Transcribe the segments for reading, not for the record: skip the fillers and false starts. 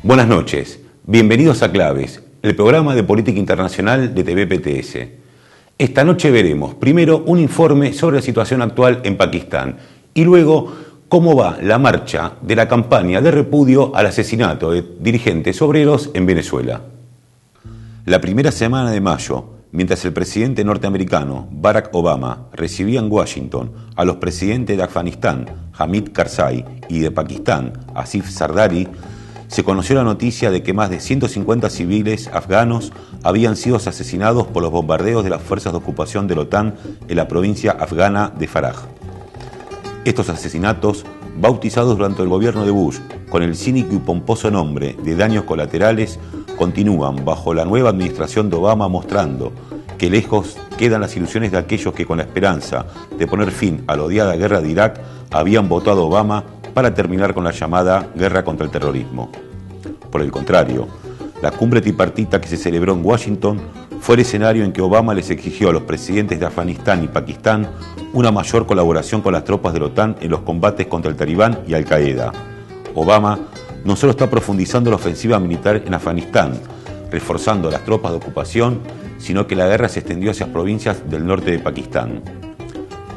Buenas noches, bienvenidos a Claves, el programa de política internacional de TVPTS. Esta noche veremos primero un informe sobre la situación actual en Pakistán y luego cómo va la marcha de la campaña de repudio al asesinato de dirigentes obreros en Venezuela. La primera semana de mayo, mientras el presidente norteamericano Barack Obama recibía en Washington a los presidentes de Afganistán, Hamid Karzai, y de Pakistán, Asif Zardari, se conoció la noticia de que más de 150 civiles afganos habían sido asesinados por los bombardeos de las fuerzas de ocupación de la OTAN en la provincia afgana de Faraj. Estos asesinatos, bautizados durante el gobierno de Bush con el cínico y pomposo nombre de daños colaterales, continúan bajo la nueva administración de Obama, mostrando que lejos quedan las ilusiones de aquellos que, con la esperanza de poner fin a la odiada guerra de Irak, habían votado a Obama para terminar con la llamada guerra contra el terrorismo. Por el contrario, la cumbre tripartita que se celebró en Washington fue el escenario en que Obama les exigió a los presidentes de Afganistán y Pakistán una mayor colaboración con las tropas de la OTAN en los combates contra el Talibán y Al-Qaeda. Obama no solo está profundizando la ofensiva militar en Afganistán, reforzando las tropas de ocupación, sino que la guerra se extendió hacia provincias del norte de Pakistán.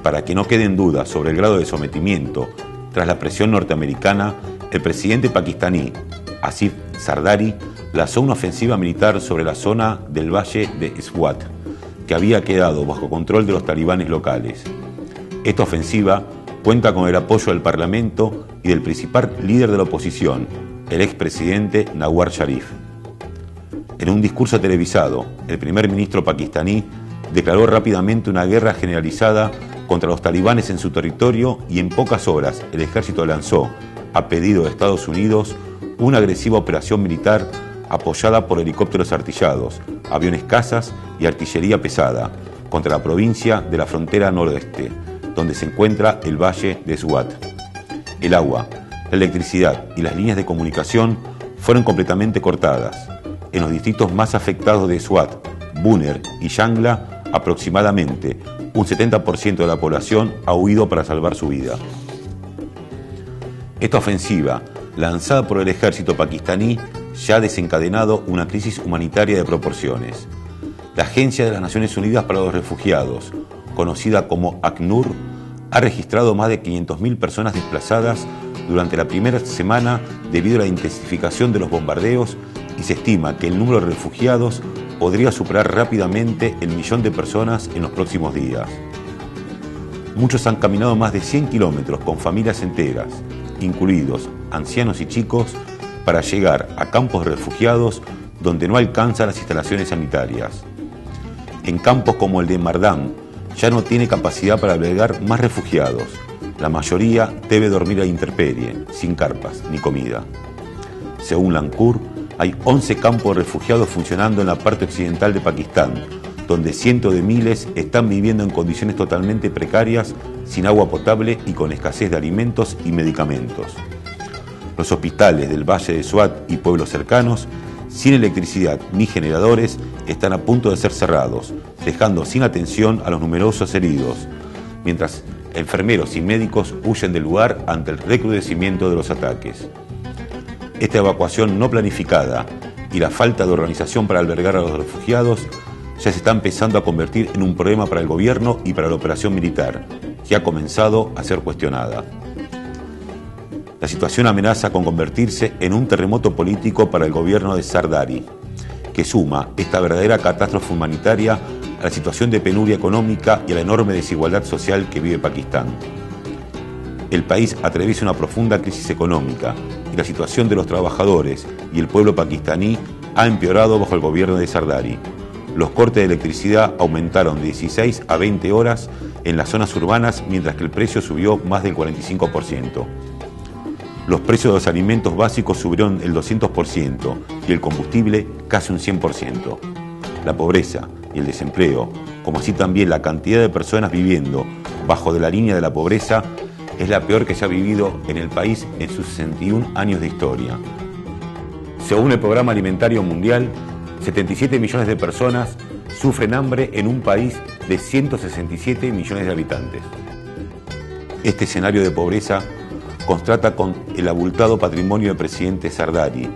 Para que no queden dudas sobre el grado de sometimiento, tras la presión norteamericana, el presidente pakistaní, Asif Zardari, lanzó una ofensiva militar sobre la zona del valle de Swat, que había quedado bajo control de los talibanes locales. Esta ofensiva cuenta con el apoyo del Parlamento y del principal líder de la oposición, el expresidente Nawaz Sharif. En un discurso televisado, el primer ministro pakistaní declaró rápidamente una guerra generalizada contra los talibanes en su territorio y en pocas horas el ejército lanzó, a pedido de Estados Unidos, una agresiva operación militar apoyada por helicópteros artillados, aviones cazas y artillería pesada contra la provincia de la frontera noroeste, donde se encuentra el valle de Swat. El agua, la electricidad y las líneas de comunicación fueron completamente cortadas. En los distritos más afectados de Swat, Buner y Shangla, aproximadamente un 70% de la población ha huido para salvar su vida. Esta ofensiva, lanzada por el ejército pakistaní, ya ha desencadenado una crisis humanitaria de proporciones. La Agencia de las Naciones Unidas para los Refugiados, conocida como ACNUR, ha registrado más de 500.000 personas desplazadas durante la primera semana debido a la intensificación de los bombardeos, y se estima que el número de refugiados podría superar rápidamente el 1.000.000 de personas en los próximos días. Muchos han caminado más de 100 kilómetros con familias enteras, incluidos ancianos y chicos, para llegar a campos de refugiados donde no alcanzan las instalaciones sanitarias. En campos como el de Mardam, ya no tiene capacidad para albergar más refugiados. La mayoría debe dormir a la intemperie, sin carpas ni comida. Según Lankur, hay 11 campos de refugiados funcionando en la parte occidental de Pakistán, donde cientos de miles están viviendo en condiciones totalmente precarias, sin agua potable y con escasez de alimentos y medicamentos. Los hospitales del Valle de Swat y pueblos cercanos, sin electricidad ni generadores, están a punto de ser cerrados, dejando sin atención a los numerosos heridos, mientras enfermeros y médicos huyen del lugar ante el recrudecimiento de los ataques. Esta evacuación no planificada y la falta de organización para albergar a los refugiados ya se está empezando a convertir en un problema para el gobierno y para la operación militar, que ha comenzado a ser cuestionada. La situación amenaza con convertirse en un terremoto político para el gobierno de Zardari, que suma esta verdadera catástrofe humanitaria a la situación de penuria económica y a la enorme desigualdad social que vive Pakistán. El país atraviesa una profunda crisis económica y la situación de los trabajadores y el pueblo pakistaní ha empeorado bajo el gobierno de Zardari. Los cortes de electricidad aumentaron de 16 a 20 horas en las zonas urbanas, mientras que el precio subió más del 45%. Los precios de los alimentos básicos subieron el 200% y el combustible casi un 100%. La pobreza y el desempleo, como así también la cantidad de personas viviendo bajo de la línea de la pobreza, es la peor que se ha vivido en el país en sus 61 años de historia. Según el Programa Alimentario Mundial, 77 millones de personas sufren hambre en un país de 167 millones de habitantes. Este escenario de pobreza contrasta con el abultado patrimonio del presidente Zardari,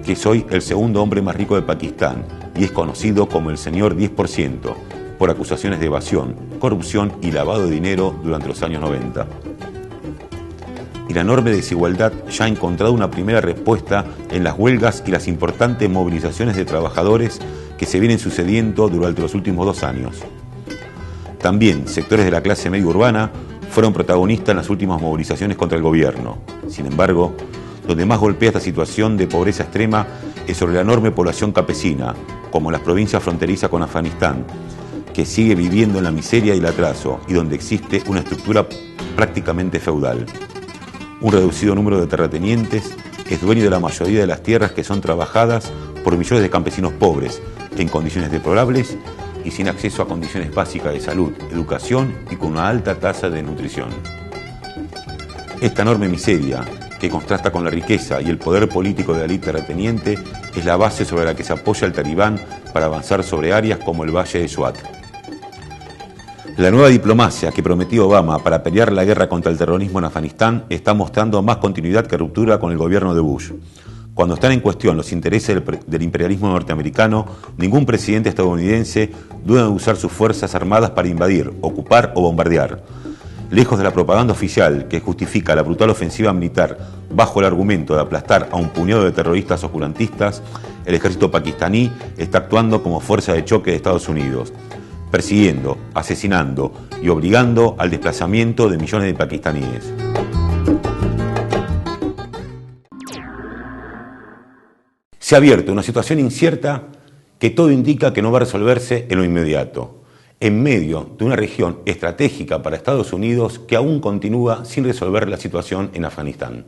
que soy el segundo hombre más rico de Pakistán y es conocido como el señor 10% por acusaciones de evasión, corrupción y lavado de dinero durante los años 90. Y la enorme desigualdad ya ha encontrado una primera respuesta en las huelgas y las importantes movilizaciones de trabajadores que se vienen sucediendo durante los últimos 2 años. También sectores de la clase media urbana fueron protagonistas en las últimas movilizaciones contra el gobierno. Sin embargo, donde más golpea esta situación de pobreza extrema es sobre la enorme población campesina, como las provincias fronterizas con Afganistán, que sigue viviendo en la miseria y el atraso y donde existe una estructura prácticamente feudal. Un reducido número de terratenientes es dueño de la mayoría de las tierras que son trabajadas por millones de campesinos pobres, en condiciones deplorables y sin acceso a condiciones básicas de salud, educación y con una alta tasa de nutrición. Esta enorme miseria, que contrasta con la riqueza y el poder político de la élite terrateniente, es la base sobre la que se apoya el talibán para avanzar sobre áreas como el Valle de Swat. La nueva diplomacia que prometió Obama para pelear la guerra contra el terrorismo en Afganistán está mostrando más continuidad que ruptura con el gobierno de Bush. Cuando están en cuestión los intereses del imperialismo norteamericano, ningún presidente estadounidense duda de usar sus fuerzas armadas para invadir, ocupar o bombardear. Lejos de la propaganda oficial que justifica la brutal ofensiva militar bajo el argumento de aplastar a un puñado de terroristas oscurantistas, el ejército pakistaní está actuando como fuerza de choque de Estados Unidos, persiguiendo, asesinando y obligando al desplazamiento de millones de pakistaníes. Se ha abierto una situación incierta que todo indica que no va a resolverse en lo inmediato, en medio de una región estratégica para Estados Unidos que aún continúa sin resolver la situación en Afganistán.